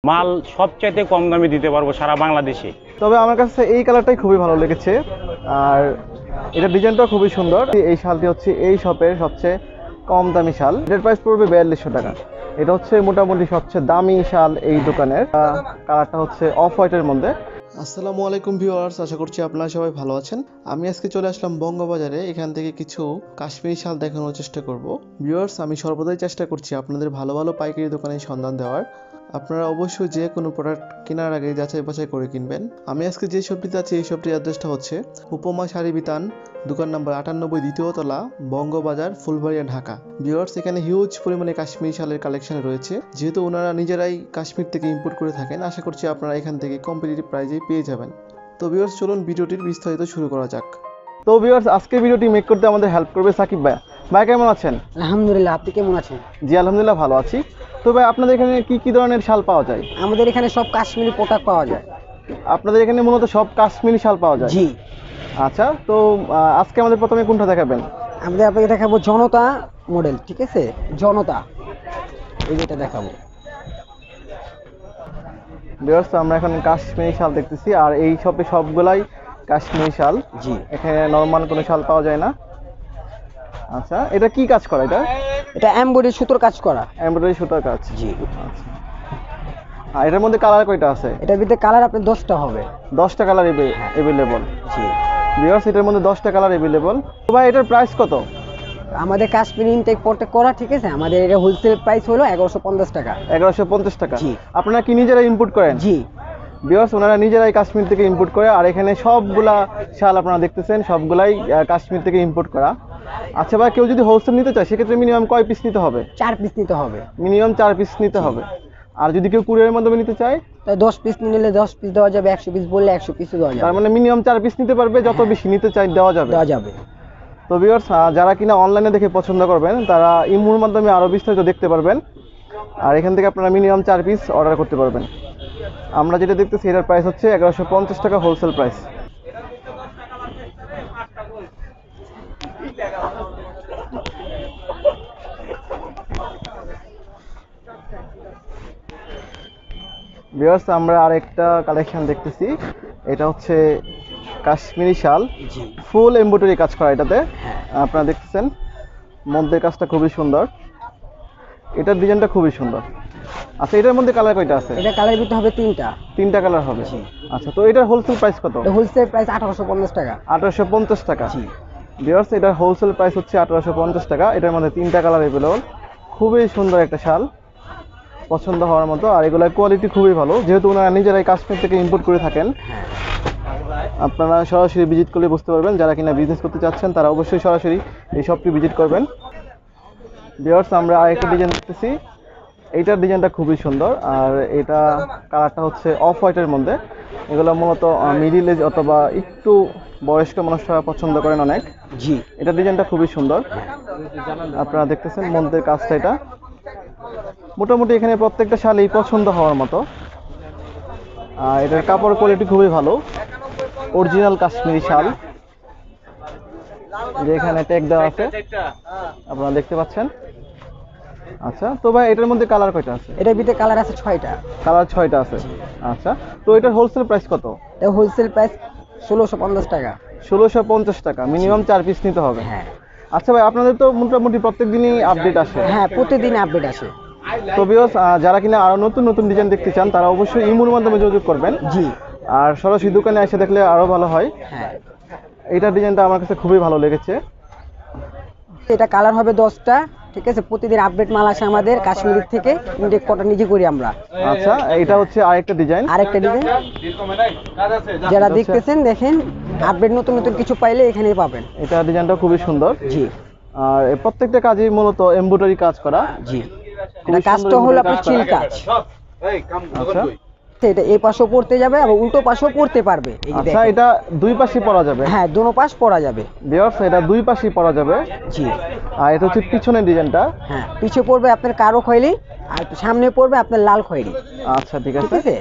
মাল সবচাইতে কম দামে দিতে পারবো সারা বাংলাদেশে। তবে আমার কাছে এই কালারটাই খুবই ভালো লেগেছে, আর এটা ডিজাইনটাও খুবই সুন্দর। এই শালটি হচ্ছে এই শপের সবচেয়ে কম দামি শাল, এটার প্রাইস পড়বে 4200 টাকা। এটা হচ্ছে মোটামুটি সবচেয়ে দামি শাল এই দোকানের। কালারটা হচ্ছে অফ হোয়াইটের মধ্যে। আসসালামু আলাইকুম ভিউয়ার্স, আশা করছি আপনারা সবাই ভালো আছেন। আমি আজকে চলে আসলাম বঙ্গবাজারে, এখান থেকে কিছু কাশ্মীরি শাল দেখানোর চেষ্টা করব। ভিউয়ার্স, আমি সর্বদাই চেষ্টা করছি আপনাদের ভালো ভালো পাইকারি দোকানের সন্ধান দেওয়ার। আপনারা অবশ্যই যে কোনো প্রোডাক্ট কেনার আগে যাচাই বাছাই করে কিনবেন। আমি আজকে যে শপটিতে আছি এই শপটির অ্যাড্রেসটা হচ্ছে উপমা শাড়ি বিতান, দোকান নাম্বার 98, দ্বিতীয় তলা, বঙ্গবাজার, ফুলবাড়িয়া, ঢাকা। ভিউয়ার্স, এখানে হিউজ পরিমাণে কাশ্মীরি শালের কালেকশন রয়েছে। যেহেতু ওনারা নিজেরাই কাশ্মীর থেকে ইম্পোর্ট করে থাকেন, আশা করছি আপনারা এখান থেকে কম্পিটিটিভ প্রাইসেই পেয়ে যাবেন। তো ভিউয়ার্স, চলুন ভিডিওটির বিস্তারিত শুরু করা যাক। তো ভিউয়ার্স, আজকে ভিডিওটি মেক করতে আমাদের হেল্প করবে সাকিব ভাই। ভাই কেমন আছেন? আলহামদুলিল্লাহ, আপনি কেমন আছেন? জি আলহামদুলিল্লাহ ভালো আছি। তো ভাই, আপনাদের এখানে কি কি ধরনের শাল পাওয়া যায়? আমাদের এখানে সব কাশ্মীরি প্রোডাক্ট পাওয়া যায়। আপনাদের এখানে মূলত সব কাশ্মীরি শাল পাওয়া যায়? জি। আচ্ছা, তো আজকে আমাদের প্রথমে কোনটা দেখাবেন? আপনাকে দেখাবো জনতা মডেল, ঠিক আছে? জনতা, এই যেটা দেখাবো। ভিউয়ার্স, আমরা এখন কাশ্মীরি শাল দেখতেছি, আর এই শপে সবগুলাই কাশ্মীরি শাল। জি। এখানে নরমাল কোনো শাল পাওয়া যায় না। আচ্ছা, এটা কি কাজ করা? এটা এমব্রয়ডারি সুতোর কাজ করা। এমব্রয়ডারি সুতার কাজ। জি। আচ্ছা, আর এটার মধ্যে কালার কয়টা আছে? এটার ভিতরে কালার আপনার 10টা হবে। 10টা কালার अवेलेबल। জি। ভিউয়ার্স, এটার মধ্যে 10টা কালার अवेलेबल। তো ভাই, এটার প্রাইস কত? আমাদের কাশ্মীরি ইনটেক প্রোডাক্ট করা, ঠিক আছে? আমাদের এটা হোলসেল প্রাইস হলো 1150 টাকা। 1150 টাকা। জি। আপনারা কি নিজেরা ইম্পোর্ট করেন? জি। ভিউয়ার্স, ওনারা নিজেরাই কাশ্মীর থেকে ইম্পোর্ট করে, আর এখানে সবগুলা শাল আপনারা দেখতেছেন সবগুলাই কাশ্মীর থেকে ইম্পোর্ট করা। আচ্ছা ভাই, কেউ যদি হোলসেল নিতে চায় সেক্ষেত্রে মিনিমাম কয় পিস নিতে হবে? 4 পিস নিতে হবে। মিনিমাম 4 পিস নিতে হবে। আর যদি কেউ কুরিয়ারের মাধ্যমে নিতে চায় তাই 10 পিস নিলে 10 পিস দেওয়া যাবে, 100 পিস বললে 100 পিসও দেওয়া যাবে। তার মানে মিনিমাম 4 পিস নিতে পারবে, যত বেশি নিতে চাই দেওয়া যাবে। তো ভিউয়ার্স, যারা কিনা অনলাইনে দেখে পছন্দ করবেন তারা ইমোর মাধ্যমে আরো বিস্তারিত দেখতে পারবেন, আর এখান থেকে আপনারা মিনিমাম 4 পিস অর্ডার করতে পারবেন। আমরা যেটা দেখতেছি এটার প্রাইস হচ্ছে 1150 টাকা হোলসেল প্রাইস। ভিউয়ার্স, আমরা আরেকটা কালেকশন দেখতেছি, এটা হচ্ছে কাশ্মীরি শাল। জি। ফুল এমব্রয়ডারি কাজ করা এটাতে। আপনারা দেখতেছেন মধ্যের কাজটা খুবই সুন্দর, এটার ডিজাইনটা খুবই সুন্দর। আচ্ছা, এটার মধ্যে কালার কয়টা আছে? এটা কালার ভিতরে হবে 3টা। 3টা কালার হবে। জি। আচ্ছা, তো এটার হোলসেল প্রাইস কত? এটা হোলসেল প্রাইস 1850 টাকা। 1850 টাকা। জি। ভিউয়ার্স, এটার হোলসেল প্রাইস হচ্ছে 1850 টাকা। এটার মধ্যে 3টা কালার अवेलेबल। খুবই সুন্দর একটা শাল, পছন্দ হওয়ার মতো, আর এগুলোর কোয়ালিটি খুবই ভালো, যেহেতু ওনারা নিজেরাই কাশ্মীর থেকে ইম্পোর্ট করে থাকেন। আপনারা সরাসরি ভিজিট করলে বুঝতে পারবেন। যারা কিনা বিজনেস করতে চাচ্ছেন তারা অবশ্যই সরাসরি এই শপটি ভিজিট করবেন। ভিউয়ার্স, আমরা আরেকটা ডিজাইন দেখতেছি, এইটার ডিজাইনটা খুবই সুন্দর, আর এটা কালারটা হচ্ছে অফ হোয়াইটের মধ্যে। এগুলো মূলত মিডিল এজ অথবা একটু বয়স্ক মানুষরা পছন্দ করেন অনেক। জি। এটার ডিজাইনটা খুবই সুন্দর, আপনারা দেখতেছেন মধ্যের কাজটা। এটা মোটামুটি এখানে প্রত্যেকটা শালই পছন্দ হওয়ার মতো, আর এটার কাপড় কোয়ালিটি খুবই ভালো, অরিজিনাল কাশ্মীরি শাল। যে এখানে ট্যাগ দেওয়া আছে আপনারা দেখতে পাচ্ছেন। আচ্ছা, তো ভাই, এটার মধ্যে কালার কয়টা আছে? এটার ভিতরে কালার আছে 6টা। কালার 6টা আছে। আচ্ছা, তো এটার হোলসেল প্রাইস কত? এটা হোলসেল প্রাইস 1650 টাকা। 1650 টাকা। মিনিমাম 4 পিস নিতে হবে। হ্যাঁ। আচ্ছা ভাই, আপনাদের তো মোটামুটি প্রত্যেকদিনই আপডেট আসে? হ্যাঁ, প্রতিদিন আপডেট আসে। তো ভিউয়ার্স, যারা কিনা আরো নতুন নতুন ডিজাইন দেখতে চান তারা অবশ্যই ইমোর মাধ্যমে যোগাযোগ করবেন। জি। আর সরাসরি দোকানে এসে দেখলে আরো ভালো হয়। হ্যাঁ, এইটার ডিজাইনটা আমার কাছে খুবই ভালো লেগেছে। এটা কালার হবে 10টা, ঠিক আছে? প্রতিদিন আপডেট মাল আসে আমাদের কাশ্মীর থেকে, ইনটেক কটা নিজে করি আমরা। আচ্ছা, এটা হচ্ছে আরেকটা ডিজাইন। যারা দেখতেছেন দেখেন, আপডেট নতুন নতুন কিছু পাইলে এখানেই পাবেন। এটা ডিজাইনটা খুবই সুন্দর। জি। আর প্রত্যেকটা কাজই মূলত এমব্রয়ডারি কাজ করা। জি। এটা কাজটা হলো আপনার চিল কাজ। আচ্ছা, এটা এই পাশেও পড়তে যাবে আর উল্টো পাশেও পড়তে পারবে। এই যে আচ্ছা, দেখেন। এটা দুই পাশে পরা যাবে? হ্যাঁ, দুটো পাশ পরা যাবে। ভিউয়ার্স, এটা দুই পাশেই পরা যাবে। জি। আর এটা হচ্ছে পিছনের ডিজাইনটা। হ্যাঁ, পিছে পড়বে আপনার কালো খয়েরি, আর সামনে পড়বে আপনার লাল খয়েরি। আচ্ছা, ঠিক ঠিক আছে। আছে,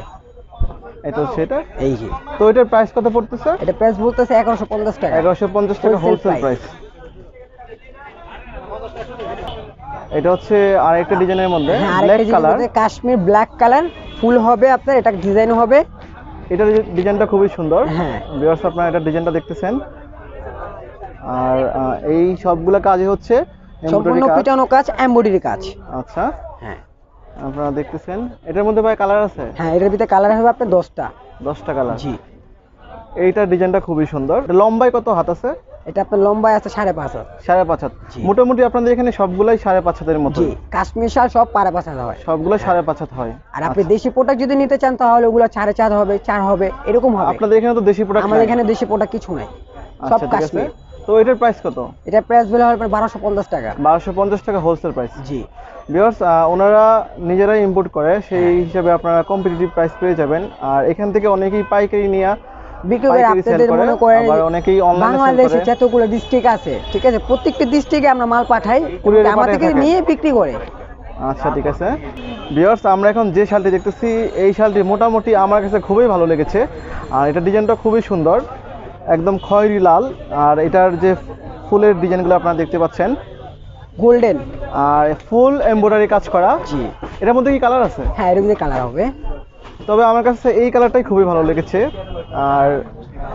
এটা হচ্ছে এটা। এই যে। তো এটার প্রাইস কত পড়তেছে? এটা প্রাইস বলতেছে 1150 টাকা। 1150 টাকা হোলসেল প্রাইস। এটা হচ্ছে আরেকটা ডিজাইনের মধ্যে black colour. Kashmir black colour, ফুল হবে আপনার, এটা ডিজাইন হবে। এটার ডিজাইনটা খুবই সুন্দর। হ্যাঁ। ভিউয়ার্স আপনারা এটার ডিজাইনটা দেখতেছেন। আর এই সবগুলো কাজই হচ্ছে সম্পূর্ণ এমব্রয়ডারি কাজ। পিটানো কাজ, এমব্রয়ডারি কাজ। আচ্ছা, হ্যাঁ আপনারা দেখতেছেন। এটার মধ্যে ভাই কালার আছে? হ্যাঁ, এটার ভিতরে কালার হবে আপনার 10টা। 10টা কালার। জি। এইটার ডিজাইনটা খুবই সুন্দর। এটা লম্বায় কত হাত আছে? এটা আপনার লম্বায় আছে 5.5 হাত। 5.5 হাত। জি। মোটামুটি আপনাদের এখানে সবগুলাই 5.5 হাতের মতো? জি, কাশ্মীর শাল সব 5.5 হাত হয়। সবগুলো 5.5 হাত হয়। আর আপনি দেশি প্রোডাক্ট যদি নিতে চান তাহলে ওগুলো 4.5 হবে, 4 হবে, এরকম হবে। আপনাদের এখানে তো দেশি প্রোডাক্ট? আমাদের এখানে দেশি প্রোডাক্ট কিছু নাই, সব কাশ্মীর। তো এটার প্রাইস কত? এটা প্রাইস বলে হবে 1250 টাকা। 1250 টাকা হোলসেল প্রাইস। জি। ভিউয়ার্স ওনারা নিজেরাই ইম্পোর্ট করে, সেই হিসাবে আপনারা কম্পিটিটিভ প্রাইস পেয়ে যাবেন। আর এখান থেকে অনেকেই পাইকারি নিয়ে বিক্রি করে আপনাদের মনে করেন আবার অনেকেই অনলাইনে সেল বাংলাদেশে করে। যতগুলো ডিস্ট্রিক্ট আছে, ঠিক আছে, প্রত্যেকটা ডিস্ট্রিক্টে আমরা মাল পাঠাই, কুরিয়ারে আমাদের পাঠিয়ে থেকে থাকেন। নিয়ে বিক্রি করে। আচ্ছা, ঠিক আছে। ভিউয়ার্স আমরা এখন যে শালটি দেখতেছি, এই শালটি মোটামুটি আমার কাছে খুবই ভালো লেগেছে। আর এটা ডিজাইনটা খুবই সুন্দর, একদম খয়েরি লাল। আর এটার যে ফুলের ডিজাইনগুলো আপনারা দেখতে পাচ্ছেন, গোল্ডেন। আর ফুল এমব্রয়ডারি কাজ করা। জি। এটার মধ্যে কি কালার আছে? হ্যাঁ, এর ভিতরে কালার হবে। তবে আমার কাছে এই কালারটাই খুবই ভালো লেগেছে। আর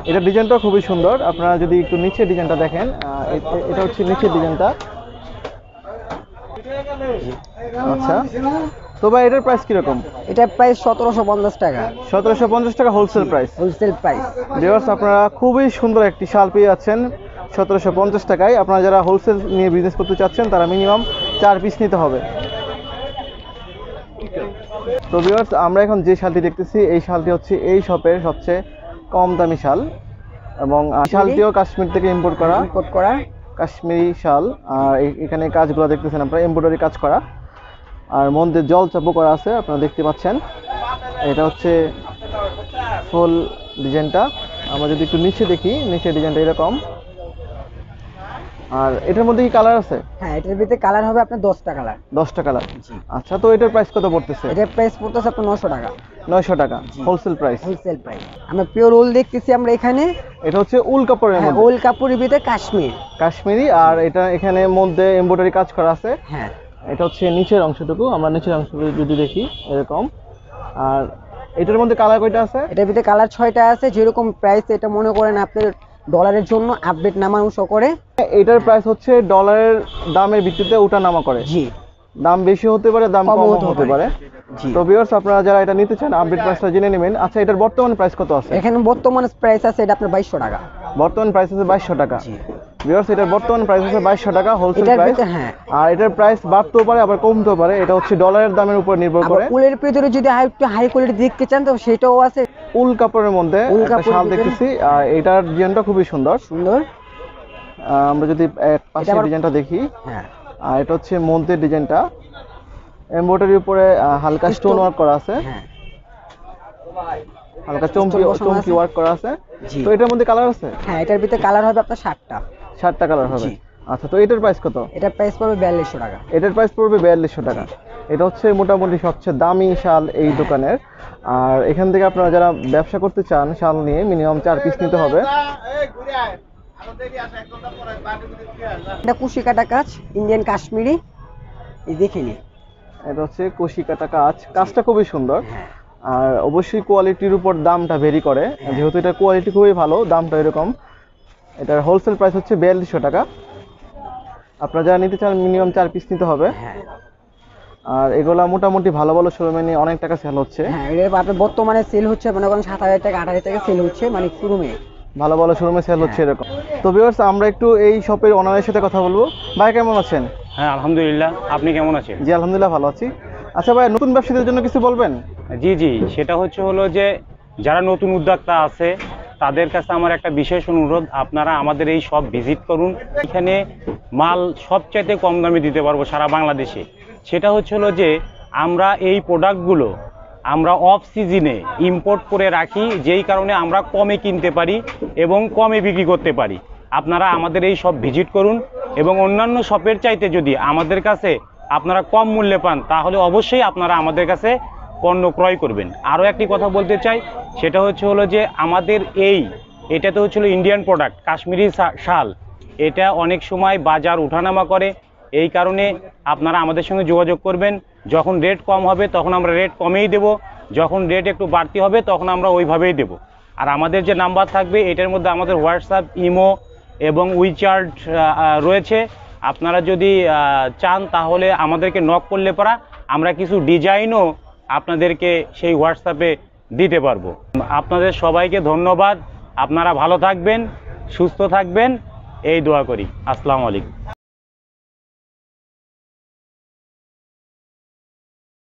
এটা ডিজাইনটাও খুবই সুন্দর। আপনারা যদি একটু নিচের ডিজাইনটা দেখেন, এটা হচ্ছে নিচের ডিজাইনটা। আচ্ছা, তো ভাই এটার প্রাইস কিরকম? এটা প্রাইস 1750 টাকা। 1750 টাকা wholesale price. Wholesale price. Viewers আপনারা খুবই সুন্দর একটি শাল পেয়ে যাচ্ছেন 1750 টাকায়। আপনারা যারা হোলসেল নিয়ে বিজনেস করতে চাচ্ছেন তারা মিনিমাম 4 পিস নিতে হবে। তো ভিউয়ার্স আমরা এখন যে শালটি দেখতেছি, এই শালটি হচ্ছে এই শপের সবচেয়ে কম দামি শাল, এবং শালটিও কাশ্মীর থেকে ইম্পোর্ট করা। ইম্পোর্ট করা কাশ্মীরি শাল। আর এখানে কাজগুলো দেখতেছেন আপনারা, এমব্রয়ডারি কাজ করা। আর মধ্যে জল চাপও করা আছে, আপনারা দেখতে পাচ্ছেন। এটা হচ্ছে ফুল ডিজাইনটা। আমরা যদি একটু নিচে দেখি, নিচের ডিজাইনটা এরকম। আর এটার মধ্যে কি কালার আছে? হ্যাঁ, এটার ভিতরে কালার হবে আপনার 10টা কালার। 10টা কালার। জি। আচ্ছা, তো এটার প্রাইস কত পড়তেছে? এটার প্রাইস পড়তেছে আপনার 900 টাকা। 900 টাকা হোলসেল প্রাইস। Wholesale price. আমরা পিওর উল দেখতেছি আমরা এখানে। এটা হচ্ছে উল কাপড়ের হ্যাঁ, মধ্যে। উল কাপড়ের ভিতরে কাশ্মীর। কাশ্মীরি। আর এটা এখানে মধ্যে এমব্রয়ডারি কাজ করা আছে। হ্যাঁ। এটা হচ্ছে নিচের অংশটুকু, আমরা নিচের অংশটুকু যদি দেখি এরকম। আর এটার মধ্যে কালার কয়টা আছে? এটার ভিতরে কালার 6টা আছে। যেরকম প্রাইস, এটা মনে করেন আপনার ডলারের জন্য আপডেট নামাংশ করে। এটার প্রাইস হচ্ছে ডলারের দামের ভিত্তিতে ওঠানামা করে। জি। দাম বেশি হতে পারে, দাম কমও কম হতে হতে পারে। জি। তো ভিউয়ার্স আপনারা যারা এটা নিতে চান আপডেট প্রাইসটা জেনে নেবেন। আচ্ছা, এটার বর্তমান প্রাইস কত আছে? এখানে বর্তমানে প্রাইস আছে এটা আপনার 2200 টাকা। বর্তমান প্রাইস আছে 2200 টাকা। জি। ভিউয়ার্স এটার বর্তমান প্রাইস আছে 2200 টাকা হোলসেল এটার প্রাইস। ভিতরে হ্যাঁ, আর এটার প্রাইস বাড়তেও পারে আবার কমতেও পারে, এটা হচ্ছে ডলারের দামের উপর নির্ভর আবার করে। উলের ভিতরে যদি একটু হাই কোয়ালিটি দেখতে চান তো সেটাও আছে। উল কাপড়ের মধ্যে উল একটা কাপড়ের শাল ভিতরে। দেখতেছি। আর এটার ডিজাইনটা খুবই সুন্দর। সুন্দর। আমরা যদি পাশের আবার- ডিজাইনটা দেখি, হ্যাঁ। আর এটা হচ্ছে মধ্যের ডিজাইনটা, এমব্রয়ডারির উপরে হালকা স্টোন ওয়ার্ক করা আছে, হ্যাঁ। হালকা চমকি Stone বসানো আছে। ওয়ার্ক করা আছে। জি। তো এটার মধ্যে কালার আছে? হ্যাঁ, এটার ভিতরে কালার হবে আপনার 7টা। 7টা কালার হবে। জি। আচ্ছা, তো এটার প্রাইস কত? এটার প্রাইস পড়বে 4200 টাকা। এটার প্রাইস পড়বে 4200 টাকা। এটা হচ্ছে মোটামুটি সবচেয়ে দামি শাল এই দোকানের। আর এখান থেকে আপনারা যারা ব্যবসা করতে চান শাল নিয়ে মিনিমাম 4 পিস নিতে হবে। এটা কুশি কাটা কাজ, ইন্ডিয়ান কাশ্মীরি। এই দেখে নিন। এটা হচ্ছে কুশি কাটা কাজ, কাজটা খুবই সুন্দর। হ্যাঁ। আর অবশ্যই কোয়ালিটির উপর দামটা ভেরি করে, যেহেতু এটা কোয়ালিটি খুবই ভালো, দামটা এরকম। এটার হোলসেল প্রাইস হচ্ছে 4200 টাকা। আপনারা যারা নিতে চান মিনিমাম 4 পিস নিতে হবে। হ্যাঁ। আর এগুলা মোটামুটি ভালো ভালো শোরুমে নিয়ে অনেক টাকা সেল হচ্ছে। হ্যাঁ, এটা আপনার বর্তমানে সেল হচ্ছে মনে করেন 7000 টাকা 8000 টাকা সেল হচ্ছে, মানে শোরুমে। ভালো ভালো শোরুমে সেল হচ্ছে এরকম। তো ভিউয়ার্স আমরা একটু এই শপের ওনারের সাথে কথা বলবো। ভাই কেমন আছেন? হ্যাঁ, আলহামদুলিল্লাহ। আপনি কেমন আছেন? জি আলহামদুলিল্লাহ ভালো আছি। আচ্ছা ভাই, নতুন ব্যবসায়ীদের জন্য কিছু বলবেন? জি জি, সেটা হলো যে যারা নতুন উদ্যোক্তা আছে তাদের কাছে আমার একটা বিশেষ অনুরোধ, আপনারা আমাদের এই শপ ভিজিট করুন। এখানে মাল সবচাইতে কম দামে দিতে পারবো সারা বাংলাদেশে। সেটা হলো যে আমরা এই প্রোডাক্টগুলো আমরা অফ সিজনে ইম্পোর্ট করে রাখি, যেই কারণে আমরা কমে কিনতে পারি এবং কমে বিক্রি করতে পারি। আপনারা আমাদের এই শপ ভিজিট করুন, এবং অন্যান্য শপের চাইতে যদি আমাদের কাছে আপনারা কম মূল্যে পান তাহলে অবশ্যই আপনারা আমাদের কাছে পণ্য ক্রয় করবেন। আরও একটি কথা বলতে চাই, সেটা হলো যে আমাদের এটা তো ইন্ডিয়ান প্রোডাক্ট, কাশ্মীরি শাল। এটা অনেক সময় বাজার ওঠানামা করে, এই কারণে আপনারা আমাদের সঙ্গে যোগাযোগ করবেন। যখন রেট কম হবে তখন আমরা রেট কমেই দেব, যখন রেট একটু বাড়তি হবে তখন আমরা ওইভাবেই দেব। আর আমাদের যে নাম্বার থাকবে এটার মধ্যে আমাদের হোয়াটসঅ্যাপ, ইমো এবং উইচার্ট রয়েছে। আপনারা যদি চান তাহলে আমাদেরকে নক করলে পরা আমরা কিছু ডিজাইনও আপনাদেরকে সেই হোয়াটসঅ্যাপে দিতে পারবো। আপনাদের সবাইকে ধন্যবাদ। আপনারা ভালো থাকবেন, সুস্থ থাকবেন, এই দোয়া করি। আসসালামু আলাইকুম।